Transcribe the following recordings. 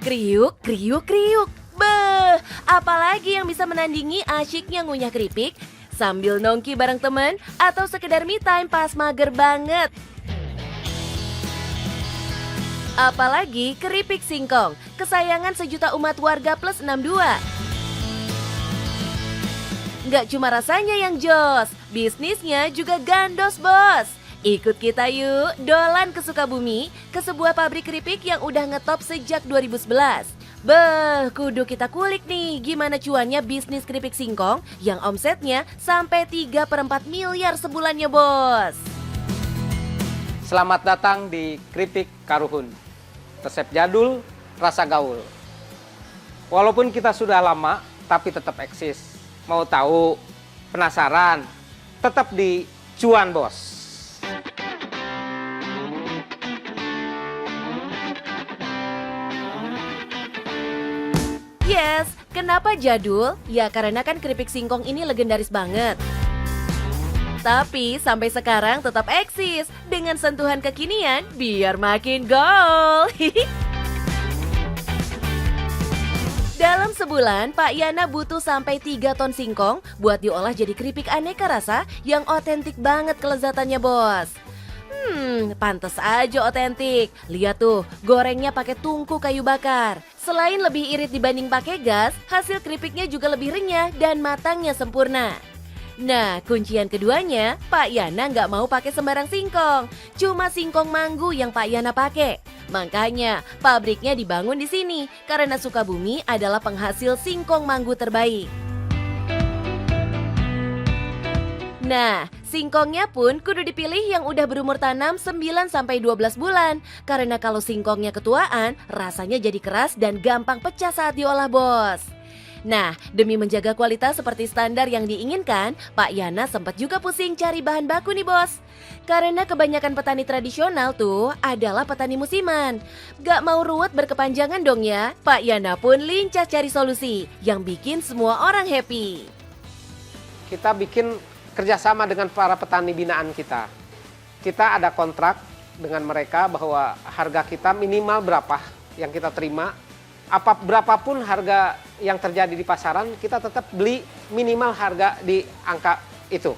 Kriuk, kriuk, kriuk. Beh, apalagi yang bisa menandingi asyiknya ngunyah keripik sambil nongki bareng temen atau sekedar me time pas mager banget. Apalagi keripik singkong, kesayangan sejuta umat warga plus 62. Nggak cuma rasanya yang jos, bisnisnya juga gandos bos. Ikut kita yuk, dolan ke Sukabumi, ke sebuah pabrik keripik yang udah ngetop sejak 2011. Beh, kudu kita kulik nih gimana cuannya bisnis keripik singkong yang omsetnya sampai 3/4 miliar sebulannya bos. Selamat datang di Keripik Karuhun. Resep jadul, rasa gaul. Walaupun kita sudah lama, tapi tetap eksis. Mau tahu, penasaran, tetap di Cuan Bos. Yes, kenapa jadul? Ya karena kan keripik singkong ini legendaris banget. Tapi sampai sekarang tetap eksis dengan sentuhan kekinian biar makin gol. Dalam sebulan, Pak Yana butuh sampai 3 ton singkong buat diolah jadi keripik aneka rasa yang otentik banget kelezatannya bos. Pantes aja otentik. Lihat tuh, gorengnya pakai tungku kayu bakar. Selain lebih irit dibanding pakai gas, hasil keripiknya juga lebih renyah dan matangnya sempurna. Nah, kuncian keduanya, Pak Yana nggak mau pakai sembarang singkong. Cuma singkong manggu yang Pak Yana pakai. Makanya, pabriknya dibangun di sini karena Sukabumi adalah penghasil singkong manggu terbaik. Nah, singkongnya pun kudu dipilih yang udah berumur tanam 9-12 bulan. Karena kalau singkongnya ketuaan, rasanya jadi keras dan gampang pecah saat diolah bos. Nah, demi menjaga kualitas seperti standar yang diinginkan, Pak Yana sempat juga pusing cari bahan baku nih bos. Karena kebanyakan petani tradisional tuh adalah petani musiman. Gak mau ruwet berkepanjangan dong ya, Pak Yana pun lincah cari solusi yang bikin semua orang happy. Kita bikin kerjasama dengan para petani binaan kita. Kita ada kontrak dengan mereka bahwa harga kita minimal berapa yang kita terima. Berapapun harga yang terjadi di pasaran, kita tetap beli minimal harga di angka itu.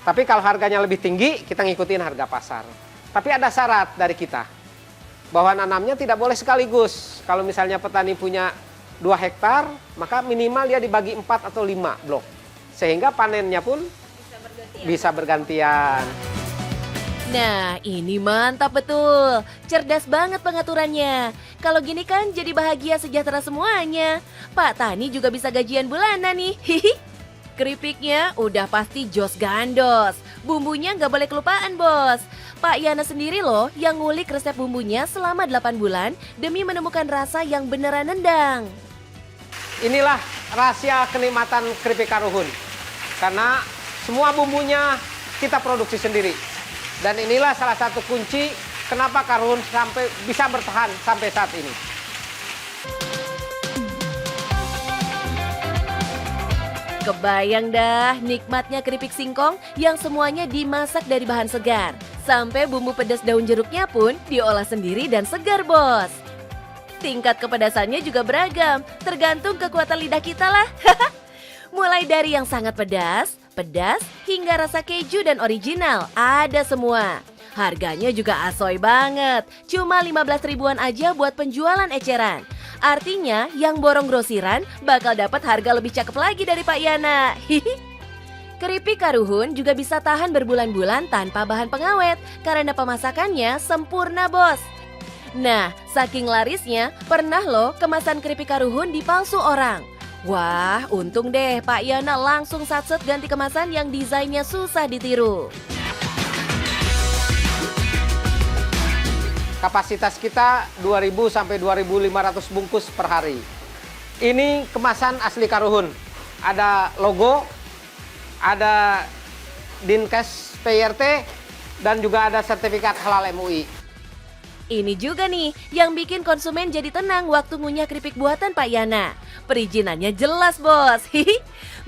Tapi kalau harganya lebih tinggi, kita ngikutin harga pasar. Tapi ada syarat dari kita, bahwa nanamnya tidak boleh sekaligus. Kalau misalnya petani punya 2 hektar, maka minimal dia dibagi 4 atau 5 blok. Sehingga panennya pun bisa bergantian. Nah, ini mantap betul. Cerdas banget pengaturannya. Kalau gini kan jadi bahagia sejahtera semuanya. Pak Tani juga bisa gajian bulanan nih. Hihi. Keripiknya udah pasti jos gandos. Bumbunya nggak boleh kelupaan bos. Pak Yana sendiri loh yang ngulik resep bumbunya selama 8 bulan demi menemukan rasa yang beneran nendang. Inilah rahasia kenikmatan keripik Karuhun. Karena semua bumbunya kita produksi sendiri. Dan inilah salah satu kunci kenapa Karuhun bisa bertahan sampai saat ini. Kebayang dah nikmatnya keripik singkong yang semuanya dimasak dari bahan segar. Sampai bumbu pedas daun jeruknya pun diolah sendiri dan segar bos. Tingkat kepedasannya juga beragam, tergantung kekuatan lidah kita lah. Mulai dari yang sangat pedas, hingga rasa keju dan original, ada semua. Harganya juga asoy banget, cuma 15 ribuan aja buat penjualan eceran. Artinya yang borong grosiran bakal dapat harga lebih cakep lagi dari Pak Yana. Keripik Karuhun juga bisa tahan berbulan-bulan tanpa bahan pengawet karena pemasakannya sempurna bos. Nah, saking larisnya, pernah loh kemasan keripik Karuhun dipalsu orang. Wah, untung deh Pak Yana langsung satset ganti kemasan yang desainnya susah ditiru. Kapasitas kita 2.000 sampai 2.500 bungkus per hari. Ini kemasan asli Karuhun. Ada logo, ada Dinkes PRT, dan juga ada sertifikat halal MUI. Ini juga nih yang bikin konsumen jadi tenang waktu ngunyah keripik buatan Pak Yana. Perizinannya jelas bos.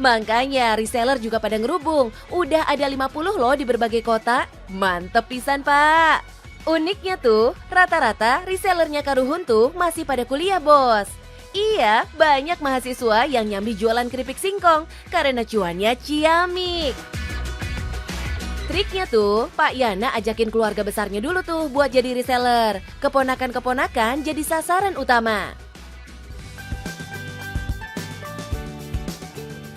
Makanya reseller juga pada ngerubung. Udah ada 50 loh di berbagai kota. Mantep pisan Pak. Uniknya tuh, rata-rata resellernya Karuhun tuh masih pada kuliah, bos. Iya, banyak mahasiswa yang nyambi jualan keripik singkong karena cuannya ciamik. Triknya tuh, Pak Yana ajakin keluarga besarnya dulu tuh buat jadi reseller. Keponakan-keponakan jadi sasaran utama.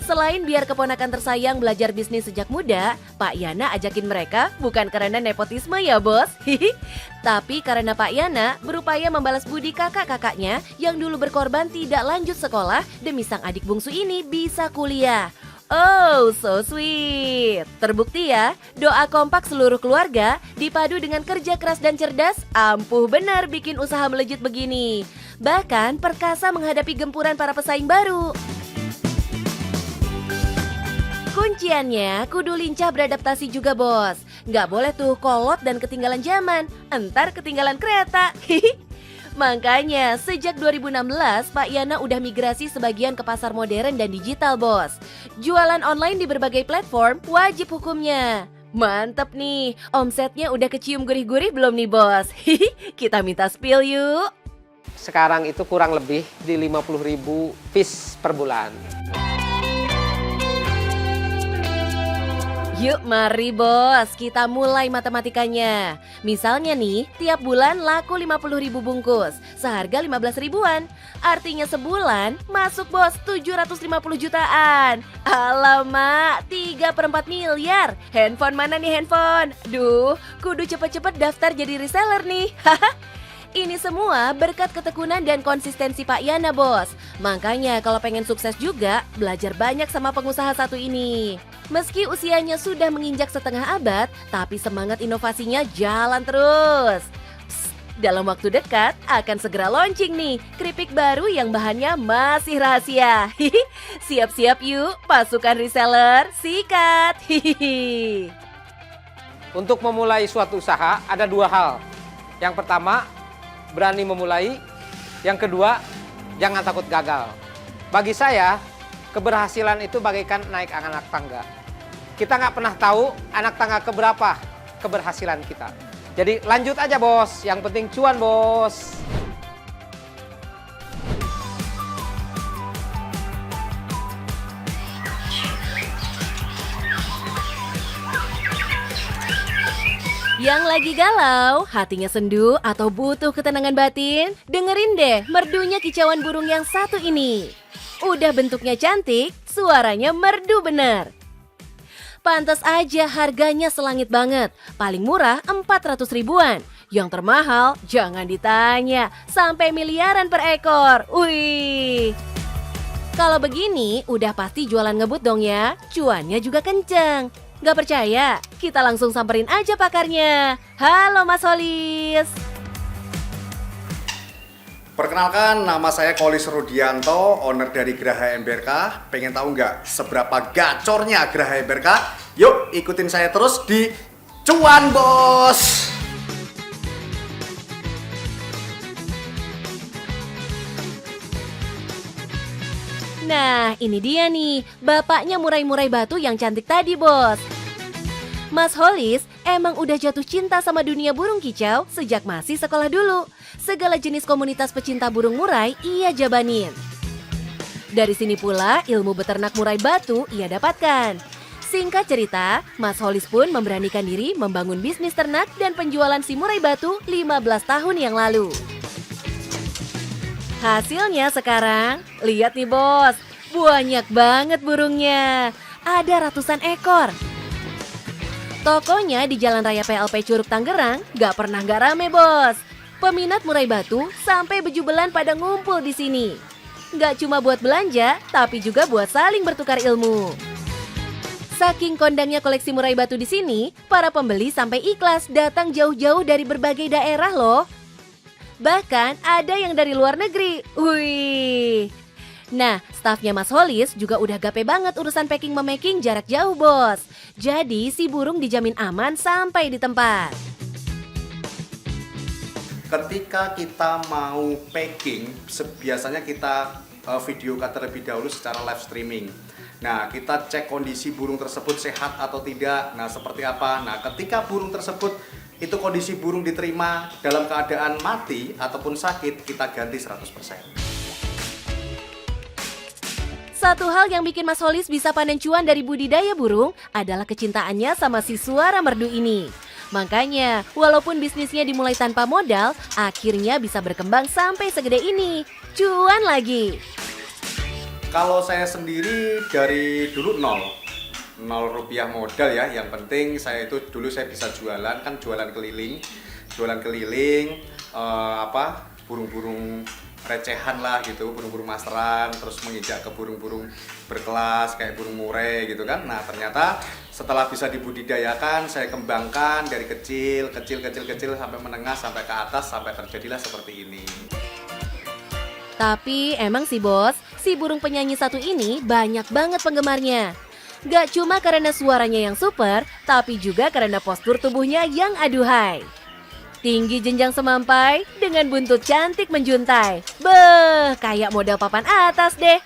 Selain biar keponakan tersayang belajar bisnis sejak muda, Pak Yana ajakin mereka bukan karena nepotisme ya bos, tapi karena Pak Yana berupaya membalas budi kakak-kakaknya yang dulu berkorban tidak lanjut sekolah demi sang adik bungsu ini bisa kuliah. Oh, so sweet. Terbukti ya, doa kompak seluruh keluarga dipadu dengan kerja keras dan cerdas, ampuh benar bikin usaha melejit begini. Bahkan perkasa menghadapi gempuran para pesaing baru. Kunciannya kudu lincah beradaptasi juga bos. Nggak boleh tuh kolot dan ketinggalan zaman, entar ketinggalan kereta. Makanya sejak 2016 Pak Yana udah migrasi sebagian ke pasar modern dan digital bos. Jualan online di berbagai platform wajib hukumnya. Mantep nih, omsetnya udah kecium gurih-gurih belum nih bos? Kita minta spill yuk. Sekarang itu kurang lebih di 50.000 piece per bulan. Yuk mari bos, kita mulai matematikanya. Misalnya nih, tiap bulan laku 50.000 bungkus, seharga 15 ribuan. Artinya sebulan masuk bos 750 jutaan. Alamak, 3/4 miliar. Handphone mana nih handphone? Duh, kudu cepet-cepet daftar jadi reseller nih. Ini semua berkat ketekunan dan konsistensi Pak Yana bos. Makanya kalau pengen sukses juga, belajar banyak sama pengusaha satu ini. Meski usianya sudah menginjak setengah abad, tapi semangat inovasinya jalan terus. Psst, dalam waktu dekat akan segera launching nih keripik baru yang bahannya masih rahasia. Siap-siap yuk pasukan reseller, sikat. Untuk memulai suatu usaha ada dua hal. Yang pertama, berani memulai. Yang kedua, jangan takut gagal. Bagi saya, keberhasilan itu bagaikan naik anak tangga. Kita nggak pernah tahu anak tangga keberapa keberhasilan kita. Jadi lanjut aja bos, yang penting cuan bos. Yang lagi galau, hatinya sendu atau butuh ketenangan batin, dengerin deh merdunya kicauan burung yang satu ini. Udah bentuknya cantik, suaranya merdu bener. Pantas aja harganya selangit banget, paling murah 400 ribuan. Yang termahal jangan ditanya, sampai miliaran per ekor. Wih. Kalau begini udah pasti jualan ngebut dong ya, cuannya juga kenceng. Gak percaya? Kita langsung samperin aja pakarnya. Halo Mas Holis. Perkenalkan, nama saya Kolis Rudianto, owner dari Geraha MBRK. Pengen tahu nggak seberapa gacornya Geraha MBRK? Yuk ikutin saya terus di Cuan Bos. Nah, ini dia nih, bapaknya murai-murai batu yang cantik tadi, bos. Mas Holis emang udah jatuh cinta sama dunia burung kicau sejak masih sekolah dulu. Segala jenis komunitas pecinta burung murai ia jabanin. Dari sini pula ilmu beternak murai batu ia dapatkan. Singkat cerita, Mas Holis pun memberanikan diri membangun bisnis ternak dan penjualan si murai batu 15 tahun yang lalu. Hasilnya sekarang, lihat nih bos, banyak banget burungnya. Ada ratusan ekor. Tokonya di Jalan Raya PLP Curug Tangerang gak pernah gak rame bos. Peminat murai batu sampai bejubelan pada ngumpul di sini. Gak cuma buat belanja, tapi juga buat saling bertukar ilmu. Saking kondangnya koleksi murai batu di sini, para pembeli sampai ikhlas datang jauh-jauh dari berbagai daerah loh. Bahkan ada yang dari luar negeri. Wih. Nah, stafnya Mas Holis juga udah gape banget urusan packing-memaking jarak jauh, bos. Jadi si burung dijamin aman sampai di tempat. Ketika kita mau packing, biasanya kita videokan terlebih dahulu secara live streaming. Nah, kita cek kondisi burung tersebut sehat atau tidak. Nah, seperti apa? Nah, ketika burung tersebut itu kondisi burung diterima dalam keadaan mati ataupun sakit, kita ganti 100%. Satu hal yang bikin Mas Holis bisa panen cuan dari budidaya burung adalah kecintaannya sama si suara merdu ini. Makanya, walaupun bisnisnya dimulai tanpa modal, akhirnya bisa berkembang sampai segede ini. Cuan lagi. Kalau saya sendiri dari dulu nol rupiah modal ya. Yang penting saya itu dulu saya bisa jualan, kan jualan keliling, burung-burung recehan lah gitu, burung-burung masteran, terus menginjak ke burung-burung berkelas kayak burung murai gitu kan. Nah ternyata setelah bisa dibudidayakan, saya kembangkan dari kecil sampai menengah sampai ke atas sampai terjadilah seperti ini. Tapi emang sih bos, si burung penyanyi satu ini banyak banget penggemarnya. Gak cuma karena suaranya yang super, tapi juga karena postur tubuhnya yang aduhai. Tinggi jenjang semampai dengan buntut cantik menjuntai. Beuh, kayak model papan atas deh.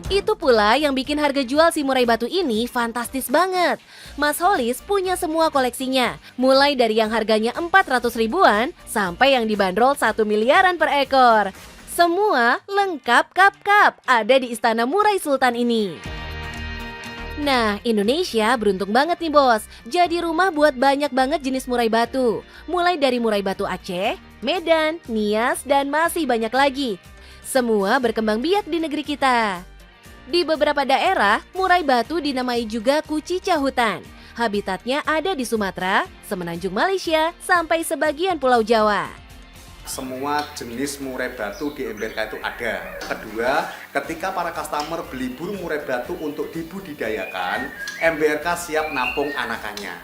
Itu pula yang bikin harga jual si murai batu ini fantastis banget. Mas Holis punya semua koleksinya, mulai dari yang harganya 400 ribuan sampai yang dibanderol 1 miliaran per ekor. Semua lengkap kap-kap ada di Istana Murai Sultan ini. Nah, Indonesia beruntung banget nih bos, jadi rumah buat banyak banget jenis murai batu. Mulai dari murai batu Aceh, Medan, Nias, dan masih banyak lagi. Semua berkembang biak di negeri kita. Di beberapa daerah, murai batu dinamai juga kucica hutan. Habitatnya ada di Sumatera, Semenanjung Malaysia, sampai sebagian Pulau Jawa. Semua jenis murai batu di MBRK itu ada. Kedua, ketika para customer beli burung murai batu untuk dibudidayakan, MBRK siap nampung anakannya.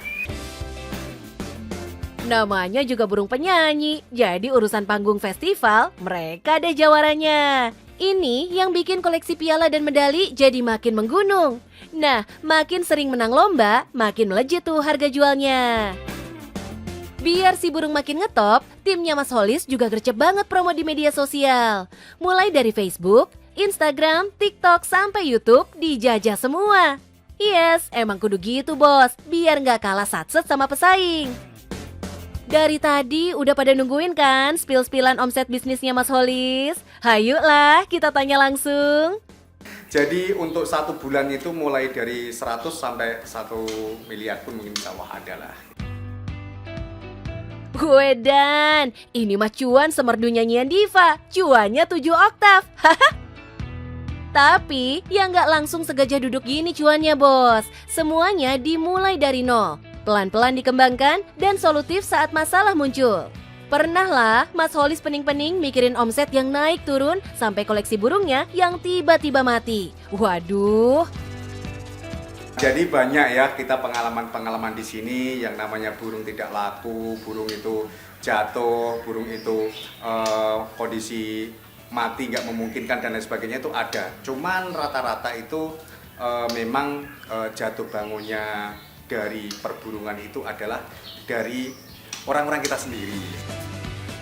Namanya juga burung penyanyi, jadi urusan panggung festival, mereka deh jawarannya. Ini yang bikin koleksi piala dan medali jadi makin menggunung. Nah, makin sering menang lomba, makin melejit tuh harga jualnya. Biar si burung makin ngetop, timnya Mas Holis juga gercep banget promo di media sosial. Mulai dari Facebook, Instagram, TikTok, sampai YouTube dijajah semua. Yes, emang kudu gitu bos, biar nggak kalah satset sama pesaing. Dari tadi udah pada nungguin kan spill-spillan omset bisnisnya Mas Holis? Hayuklah kita tanya langsung. Jadi untuk 1 bulan itu mulai dari 100 sampai 1 miliar pun mungkin bisa ada lah. Wedan, ini mah cuan semerdu nyanyian diva, cuannya 7 oktav. Tapi yang nggak langsung segajah duduk gini cuannya bos. Semuanya dimulai dari nol, pelan-pelan dikembangkan dan solutif saat masalah muncul. Pernah lah Mas Holis pening-pening mikirin omset yang naik turun sampai koleksi burungnya yang tiba-tiba mati. Waduh. Jadi banyak ya kita pengalaman-pengalaman di sini yang namanya burung tidak laku, burung itu jatuh, burung itu kondisi mati nggak memungkinkan dan lain sebagainya itu ada. Cuman rata-rata itu memang jatuh bangunnya dari perburungan itu adalah dari orang-orang kita sendiri.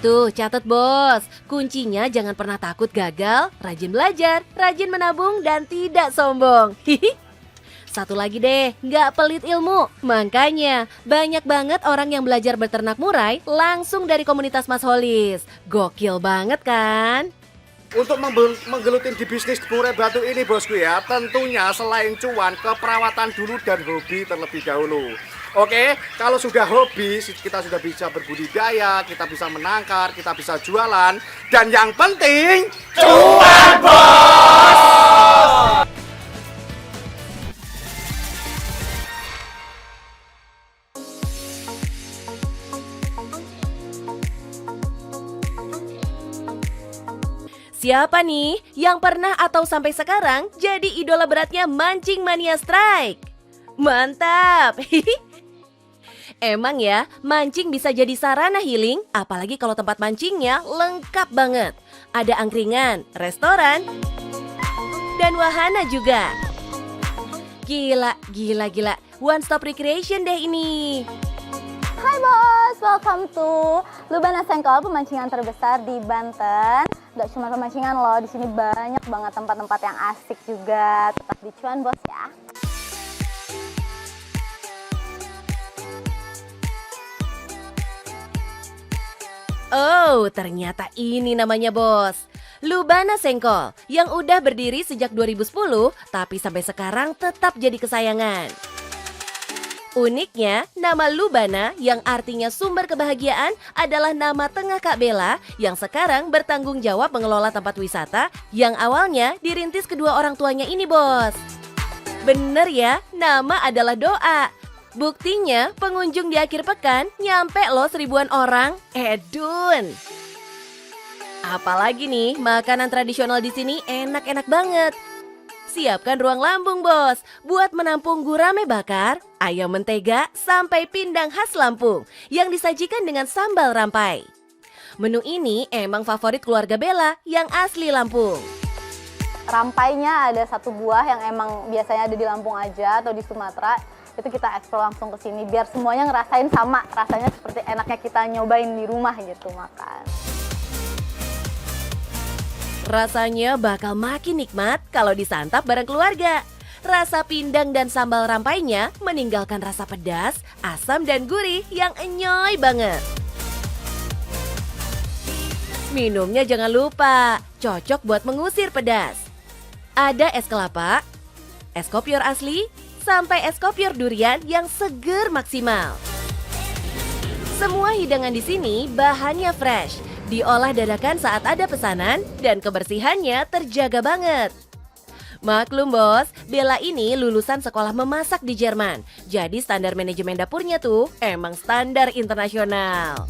Tuh catat bos, kuncinya jangan pernah takut gagal, rajin belajar, rajin menabung dan tidak sombong. Hihi. Satu lagi deh, nggak pelit ilmu. Makanya, banyak banget orang yang belajar beternak murai langsung dari komunitas Mas Holis. Gokil banget kan? Untuk menggelutin di bisnis murai batu ini bosku ya, tentunya selain cuan, keperawatan dulu dan hobi terlebih dahulu. Oke, kalau sudah hobi, kita sudah bisa berbudidaya, kita bisa menangkar, kita bisa jualan, dan yang penting, cuan bos! Siapa nih yang pernah atau sampai sekarang jadi idola beratnya Mancing Mania Strike? Mantap! Emang ya, mancing bisa jadi sarana healing, apalagi kalau tempat mancingnya lengkap banget. Ada angkringan, restoran, dan wahana juga. Gila. One stop recreation deh ini. Hai bos, welcome to Lubana Sengkol, pemancingan terbesar di Banten. Gak cuma pemancingan loh, di sini banyak banget tempat-tempat yang asik juga. Tetap di cuan bos ya. Oh, ternyata ini namanya bos. Lubana Sengkol yang udah berdiri sejak 2010 tapi sampai sekarang tetap jadi kesayangan. Uniknya, nama Lubana yang artinya sumber kebahagiaan adalah nama tengah Kak Bella yang sekarang bertanggung jawab mengelola tempat wisata yang awalnya dirintis kedua orang tuanya ini bos. Bener ya, nama adalah doa. Buktinya pengunjung di akhir pekan nyampe loh 1000-an orang. Edun. Apalagi nih, makanan tradisional di sini enak-enak banget. Siapkan ruang lambung bos, buat menampung gurame bakar, ayam mentega, sampai pindang khas Lampung yang disajikan dengan sambal rampai. Menu ini emang favorit keluarga Bella yang asli Lampung. Rampainya ada satu buah yang emang biasanya ada di Lampung aja atau di Sumatera. Itu kita ekspor langsung ke sini biar semuanya ngerasain sama, rasanya seperti enaknya kita nyobain di rumah gitu makan. Rasanya bakal makin nikmat kalau disantap bareng keluarga. Rasa pindang dan sambal rampainya meninggalkan rasa pedas, asam dan gurih yang enyoy banget. Minumnya jangan lupa, cocok buat mengusir pedas. Ada es kelapa, es kopior asli, sampai es kopior durian yang seger maksimal. Semua hidangan di sini bahannya fresh, diolah dadakan saat ada pesanan, dan kebersihannya terjaga banget. Maklum bos, Bella ini lulusan sekolah memasak di Jerman. Jadi standar manajemen dapurnya tuh emang standar internasional.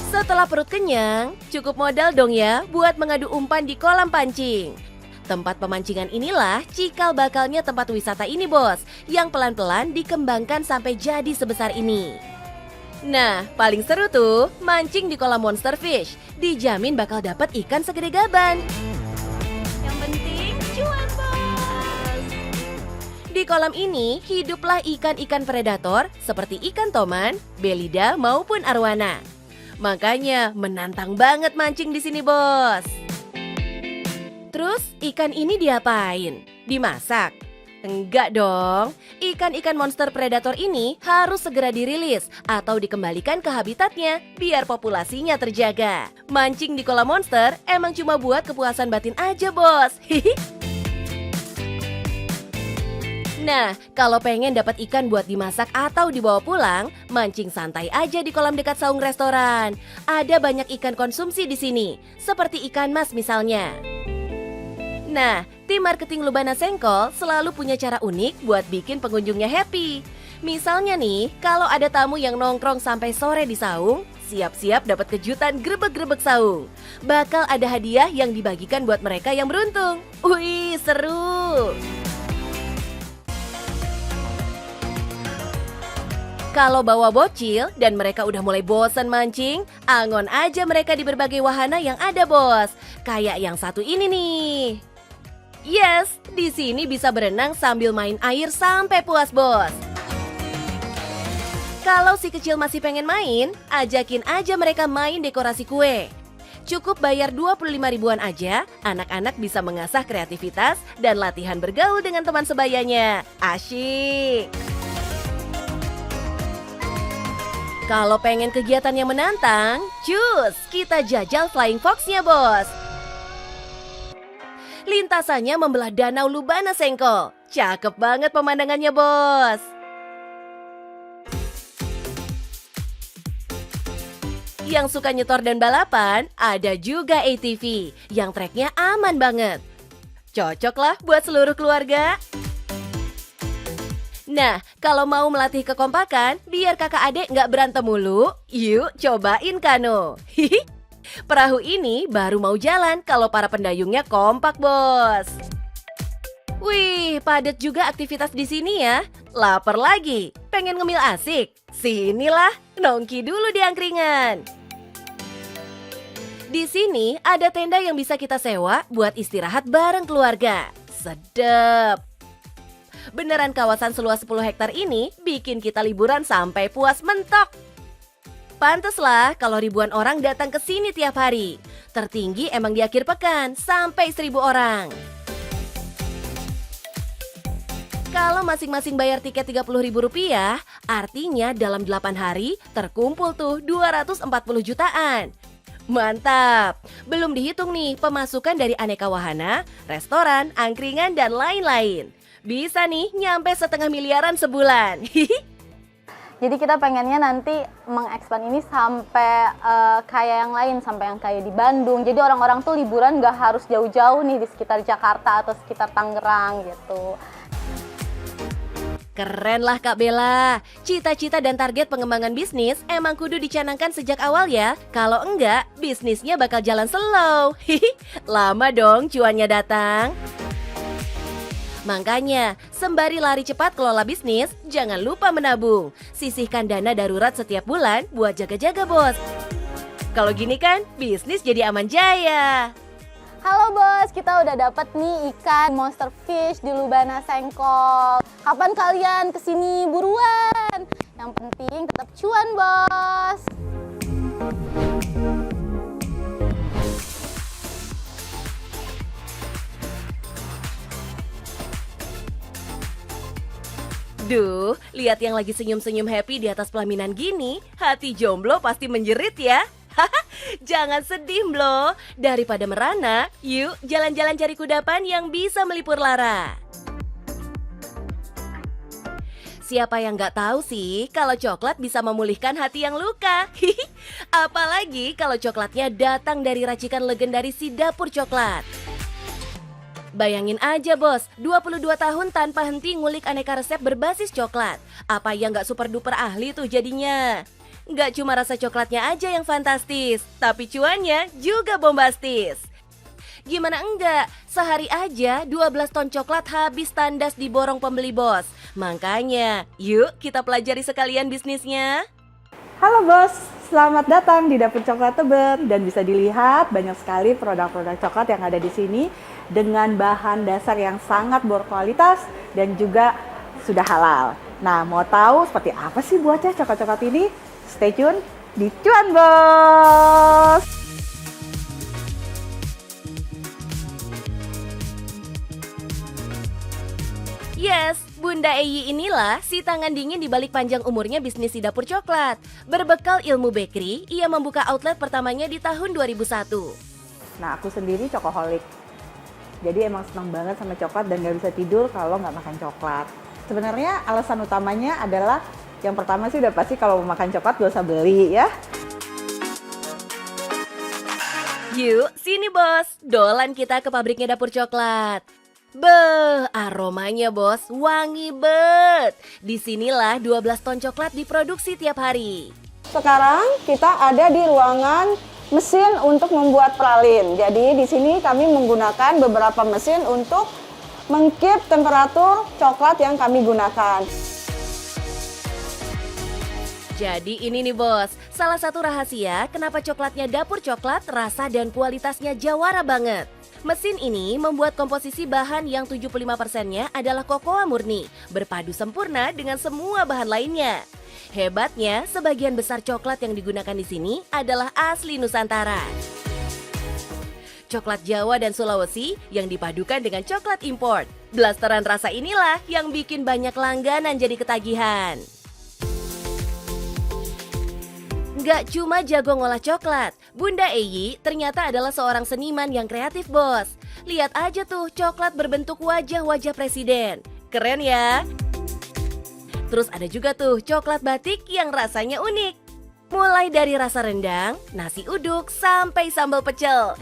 Setelah perut kenyang, cukup modal dong ya buat mengadu umpan di kolam pancing. Tempat pemancingan inilah cikal bakalnya tempat wisata ini bos, yang pelan-pelan dikembangkan sampai jadi sebesar ini. Nah, paling seru tuh mancing di kolam Monster Fish. Dijamin bakal dapat ikan segede gaban. Yang penting cuan bos. Di kolam ini hiduplah ikan-ikan predator seperti ikan toman, belida maupun arwana. Makanya menantang banget mancing di sini bos. Terus ikan ini diapain? Dimasak? Enggak dong, ikan-ikan monster predator ini harus segera dirilis atau dikembalikan ke habitatnya biar populasinya terjaga. Mancing di kolam monster emang cuma buat kepuasan batin aja bos. Nah, kalau pengen dapat ikan buat dimasak atau dibawa pulang, mancing santai aja di kolam dekat saung restoran. Ada banyak ikan konsumsi di sini, seperti ikan mas misalnya. Nah, tim marketing Lubana Sengkol selalu punya cara unik buat bikin pengunjungnya happy. Misalnya nih, kalau ada tamu yang nongkrong sampai sore di saung, siap-siap dapat kejutan grebek-grebek saung. Bakal ada hadiah yang dibagikan buat mereka yang beruntung. Wih, seru! Kalau bawa bocil dan mereka udah mulai bosan mancing, angon aja mereka di berbagai wahana yang ada bos. Kayak yang satu ini nih. Yes, di sini bisa berenang sambil main air sampai puas bos. Kalau si kecil masih pengen main, ajakin aja mereka main dekorasi kue. Cukup bayar 25 ribuan aja, anak-anak bisa mengasah kreativitas dan latihan bergaul dengan teman sebayanya. Asyik! Kalau pengen kegiatan yang menantang, cus, kita jajal Flying Fox-nya bos. Lintasannya membelah danau Lubana Sengkol. Cakep banget pemandangannya bos. Yang suka nyetor dan balapan, ada juga ATV yang treknya aman banget. Cocok lah buat seluruh keluarga. Nah, kalau mau melatih kekompakan, biar kakak adik nggak berantem mulu, yuk cobain kano. Hihi. Perahu ini baru mau jalan kalau para pendayungnya kompak, bos. Wih, padat juga aktivitas di sini ya. Lapar lagi, pengen ngemil asik? Sinilah, nongki dulu di angkringan. Di sini ada tenda yang bisa kita sewa buat istirahat bareng keluarga. Sedep. Beneran kawasan seluas 10 hektar ini bikin kita liburan sampai puas mentok. Pantes lah kalau ribuan orang datang ke sini tiap hari. Tertinggi emang di akhir pekan, sampai 1000 orang. Kalau masing-masing bayar tiket Rp30.000, Artinya dalam 8 hari terkumpul tuh 240 jutaan. Mantap! Belum dihitung nih pemasukan dari aneka wahana, restoran, angkringan, dan lain-lain. Bisa nih nyampe 1,5 miliaran sebulan. Jadi kita pengennya nanti mengekspan ini sampai kayak yang lain, sampai yang kayak di Bandung. Jadi orang-orang tuh liburan nggak harus jauh-jauh nih di sekitar Jakarta atau sekitar Tangerang gitu. Keren lah Kak Bella. Cita-cita dan target pengembangan bisnis emang kudu dicanangkan sejak awal ya. Kalau enggak, bisnisnya bakal jalan slow. Lama dong cuannya datang. Makanya, sembari lari cepat kelola bisnis, jangan lupa menabung. Sisihkan dana darurat setiap bulan buat jaga-jaga bos. Kalau gini kan, bisnis jadi aman jaya. Halo bos, kita udah dapat nih ikan monster fish di Lubana Sengkol. Kapan kalian kesini buruan? Yang penting tetap cuan bos. Duh, lihat yang lagi senyum-senyum happy di atas pelaminan gini, hati jomblo pasti menjerit ya. Jangan sedih Blo, daripada merana, yuk jalan-jalan cari kudapan yang bisa melipur lara. Siapa yang nggak tahu sih kalau coklat bisa memulihkan hati yang luka? Apalagi kalau coklatnya datang dari racikan legendaris si Dapur Coklat. Bayangin aja bos, 22 tahun tanpa henti ngulik aneka resep berbasis coklat. Apa yang nggak super duper ahli tuh jadinya? Nggak cuma rasa coklatnya aja yang fantastis, tapi cuannya juga bombastis. Gimana enggak? Sehari aja 12 ton coklat habis tandas di borong pembeli bos. Makanya, yuk kita pelajari sekalian bisnisnya. Halo bos, selamat datang di Dapur Coklat Tebet dan bisa dilihat banyak sekali produk-produk coklat yang ada di sini dengan bahan dasar yang sangat berkualitas dan juga sudah halal. Nah, mau tahu seperti apa sih buatnya coklat-coklat ini? Stay tune di Cuan Bos. Yes, Bunda Eyi inilah si tangan dingin di balik panjang umurnya bisnis si Dapur Coklat. Berbekal ilmu bakery, ia membuka outlet pertamanya di tahun 2001. Nah, aku sendiri cokoholic. Jadi emang senang banget sama coklat dan gak bisa tidur kalau nggak makan coklat. Sebenarnya alasan utamanya adalah yang pertama sih udah pasti kalau mau makan coklat gak usah beli ya. Yuk, sini bos, dolan kita ke pabriknya Dapur Coklat. Beuh, aromanya bos, wangi bet. Disinilah 12 ton coklat diproduksi tiap hari. Sekarang kita ada di ruangan mesin untuk membuat pralin. Jadi di sini kami menggunakan beberapa mesin untuk mengkeep temperatur coklat yang kami gunakan. Jadi ini nih bos, salah satu rahasia kenapa coklatnya Dapur Coklat rasa dan kualitasnya jawara banget. Mesin ini membuat komposisi bahan yang 75%-nya adalah kokoa murni, berpadu sempurna dengan semua bahan lainnya. Hebatnya, sebagian besar coklat yang digunakan di sini adalah asli Nusantara. Coklat Jawa dan Sulawesi yang dipadukan dengan coklat import. Blasteran rasa inilah yang bikin banyak langganan jadi ketagihan. Nggak cuma jago ngolah coklat, Bunda Eyi ternyata adalah seorang seniman yang kreatif bos. Lihat aja tuh coklat berbentuk wajah-wajah presiden. Keren ya? Terus ada juga tuh coklat batik yang rasanya unik. Mulai dari rasa rendang, nasi uduk, sampai sambal pecel.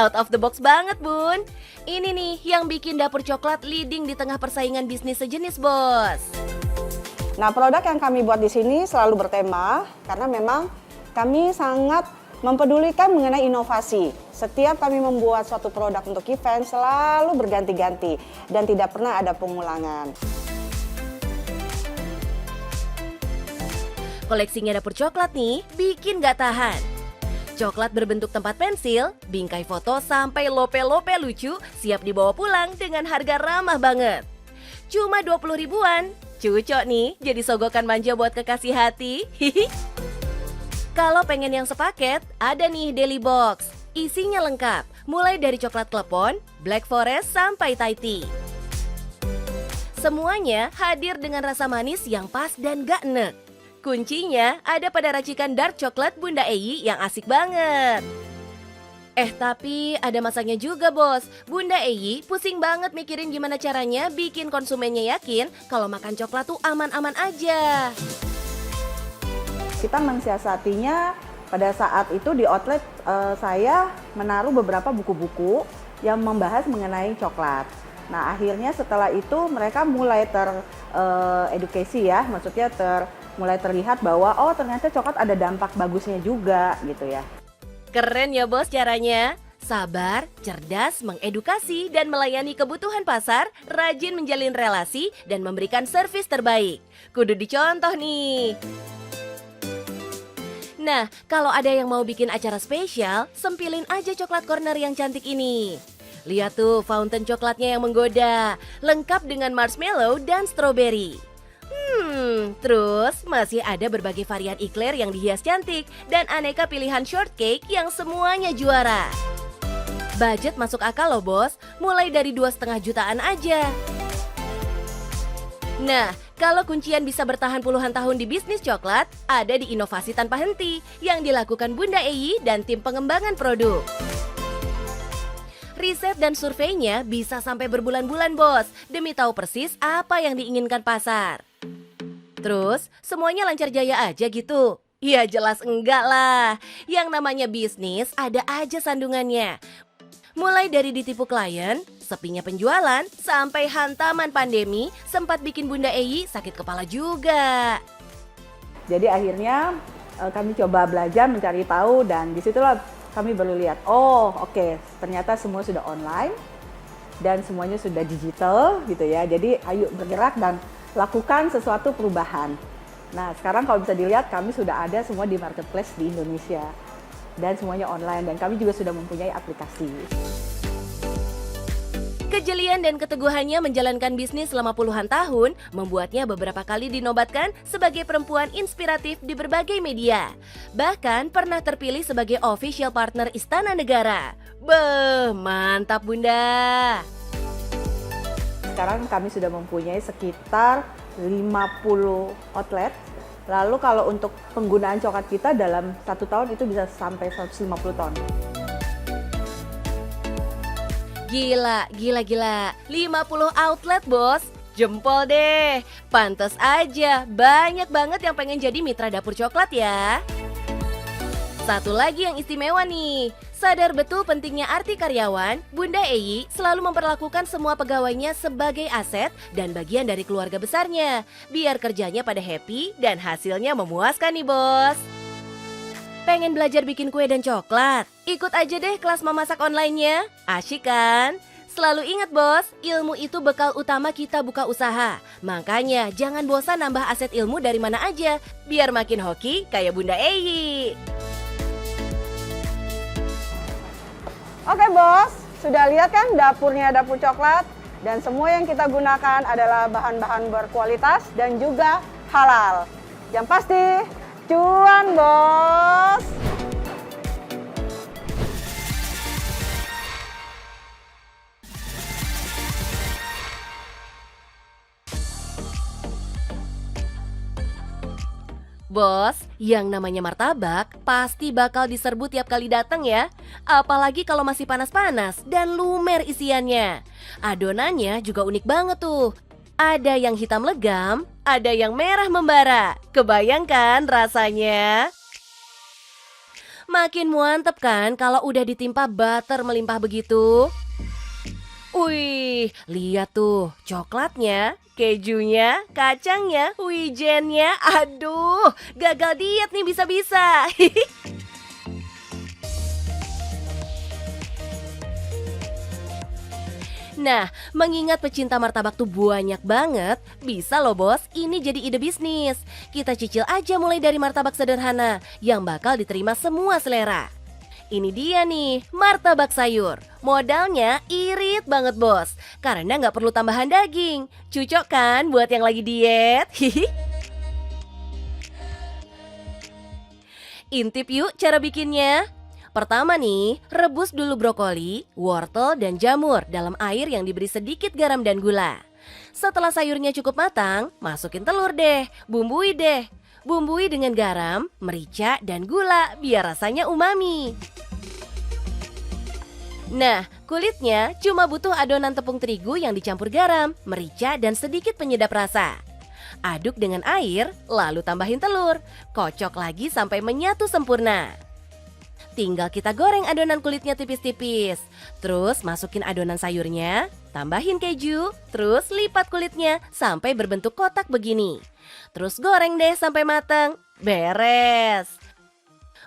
Out of the box banget bun. Ini nih yang bikin Dapur Coklat leading di tengah persaingan bisnis sejenis bos. Nah, produk yang kami buat di sini selalu bertema karena memang kami sangat mempedulikan mengenai inovasi. Setiap kami membuat suatu produk untuk event selalu berganti-ganti dan tidak pernah ada pengulangan. Koleksinya Dapur Coklat nih bikin gak tahan. Coklat berbentuk tempat pensil, bingkai foto sampai lope-lope lucu siap dibawa pulang dengan harga ramah banget. Cuma 20 ribuan. Cucok nih, jadi sogokan manja buat kekasih hati. Kalau pengen yang sepaket, ada nih Daily Box. Isinya lengkap, mulai dari coklat klepon, black forest, sampai Thai tea. Semuanya hadir dengan rasa manis yang pas dan gak enek. Kuncinya ada pada racikan dark coklat Bunda Ei yang asik banget. Tapi ada masanya juga bos. Bunda Ei pusing banget mikirin gimana caranya bikin konsumennya yakin kalau makan coklat tuh aman-aman aja. Kita mensiasatinya pada saat itu di outlet saya menaruh beberapa buku-buku yang membahas mengenai coklat. Nah akhirnya setelah itu mereka mulai teredukasi ya, maksudnya mulai terlihat bahwa oh ternyata coklat ada dampak bagusnya juga gitu ya. Keren ya bos caranya. Sabar, cerdas, mengedukasi, dan melayani kebutuhan pasar, rajin menjalin relasi, dan memberikan servis terbaik. Kudu dicontoh nih. Nah, kalau ada yang mau bikin acara spesial, sempilin aja coklat corner yang cantik ini. Lihat tuh fountain coklatnya yang menggoda, lengkap dengan marshmallow dan strawberry. Terus masih ada berbagai varian eclair yang dihias cantik dan aneka pilihan shortcake yang semuanya juara. Budget masuk akal loh bos, mulai dari 2,5 jutaan aja. Nah, kalau kuncian bisa bertahan puluhan tahun di bisnis coklat, ada di inovasi tanpa henti yang dilakukan Bunda Ei dan tim pengembangan produk. Riset dan surveinya bisa sampai berbulan-bulan bos, demi tahu persis apa yang diinginkan pasar. Terus, semuanya lancar jaya aja gitu? Ya jelas enggak lah. Yang namanya bisnis ada aja sandungannya. Mulai dari ditipu klien, sepinya penjualan, sampai hantaman pandemi sempat bikin Bunda Ei sakit kepala juga. Jadi akhirnya kami coba belajar mencari tahu dan disitulah kami baru lihat, oh oke, ternyata semua sudah online dan semuanya sudah digital gitu ya. Jadi ayo bergerak dan lakukan sesuatu perubahan. Nah sekarang kalau bisa dilihat kami sudah ada semua di marketplace di Indonesia dan semuanya online dan kami juga sudah mempunyai aplikasi. Kejelian dan keteguhannya menjalankan bisnis selama puluhan tahun membuatnya beberapa kali dinobatkan sebagai perempuan inspiratif di berbagai media. Bahkan pernah terpilih sebagai official partner Istana Negara. Beuh, mantap Bunda! Sekarang kami sudah mempunyai sekitar 50 outlet. Lalu kalau untuk penggunaan coklat kita dalam 1 tahun itu bisa sampai 150 ton. Gila. 50 outlet bos. Jempol deh. Pantes aja, banyak banget yang pengen jadi mitra dapur coklat ya. Satu lagi yang istimewa nih. Sadar betul pentingnya arti karyawan, Bunda Ei selalu memperlakukan semua pegawainya sebagai aset dan bagian dari keluarga besarnya. Biar kerjanya pada happy dan hasilnya memuaskan nih bos. Pengen belajar bikin kue dan coklat? Ikut aja deh kelas memasak online-nya. Asyik kan? Selalu ingat bos, ilmu itu bekal utama kita buka usaha. Makanya jangan bosan nambah aset ilmu dari mana aja, biar makin hoki kayak Bunda Ei. Oke bos, sudah lihat kan dapurnya dapur coklat? Dan semua yang kita gunakan adalah bahan-bahan berkualitas dan juga halal. Yang pasti, cuan bos! Bos, yang namanya martabak pasti bakal diserbu tiap kali datang ya. Apalagi kalau masih panas-panas dan lumer isiannya. Adonannya juga unik banget tuh. Ada yang hitam legam, ada yang merah membara. Kebayangkan rasanya? Makin mantep kan kalau udah ditimpa butter melimpah begitu? Wih, lihat tuh coklatnya, kejunya, kacangnya, wijennya. Aduh, gagal diet nih bisa-bisa. Nah, mengingat pecinta martabak tuh banyak banget, bisa loh bos, ini jadi ide bisnis. Kita cicil aja mulai dari martabak sederhana yang bakal diterima semua selera. Ini dia nih, martabak sayur. Modalnya irit banget bos, karena nggak perlu tambahan daging. Cocok kan buat yang lagi diet? Intip yuk cara bikinnya. Pertama nih, rebus dulu brokoli, wortel, dan jamur dalam air yang diberi sedikit garam dan gula. Setelah sayurnya cukup matang, masukin telur deh, bumbui deh. Bumbui dengan garam, merica, dan gula biar rasanya umami. Nah, kulitnya cuma butuh adonan tepung terigu yang dicampur garam, merica, dan sedikit penyedap rasa. Aduk dengan air, lalu tambahin telur. Kocok lagi sampai menyatu sempurna. Tinggal kita goreng adonan kulitnya tipis-tipis. Terus masukin adonan sayurnya, tambahin keju, terus lipat kulitnya sampai berbentuk kotak begini. Terus goreng deh sampai matang. Beres.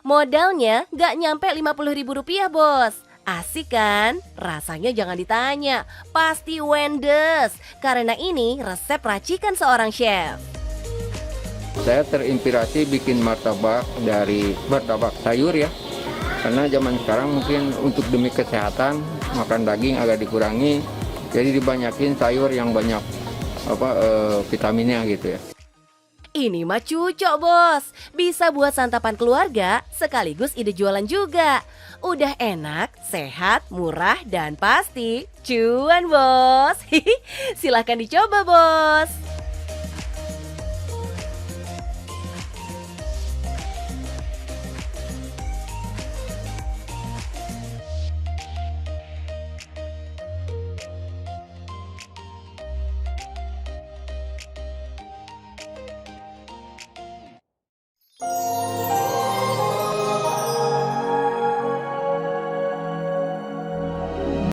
Modalnya gak nyampe Rp50.000, bos. Asik kan? Rasanya jangan ditanya, pasti wendes. Karena ini resep racikan seorang chef. Saya terinspirasi bikin martabak dari martabak sayur ya. Karena zaman sekarang mungkin untuk demi kesehatan makan daging agak dikurangi. Jadi dibanyakin sayur yang banyak vitaminnya gitu ya. Ini mah cucok, bos. Bisa buat santapan keluarga, sekaligus ide jualan juga. Udah enak, sehat, murah, dan pasti cuan, bos. Silahkan dicoba, bos.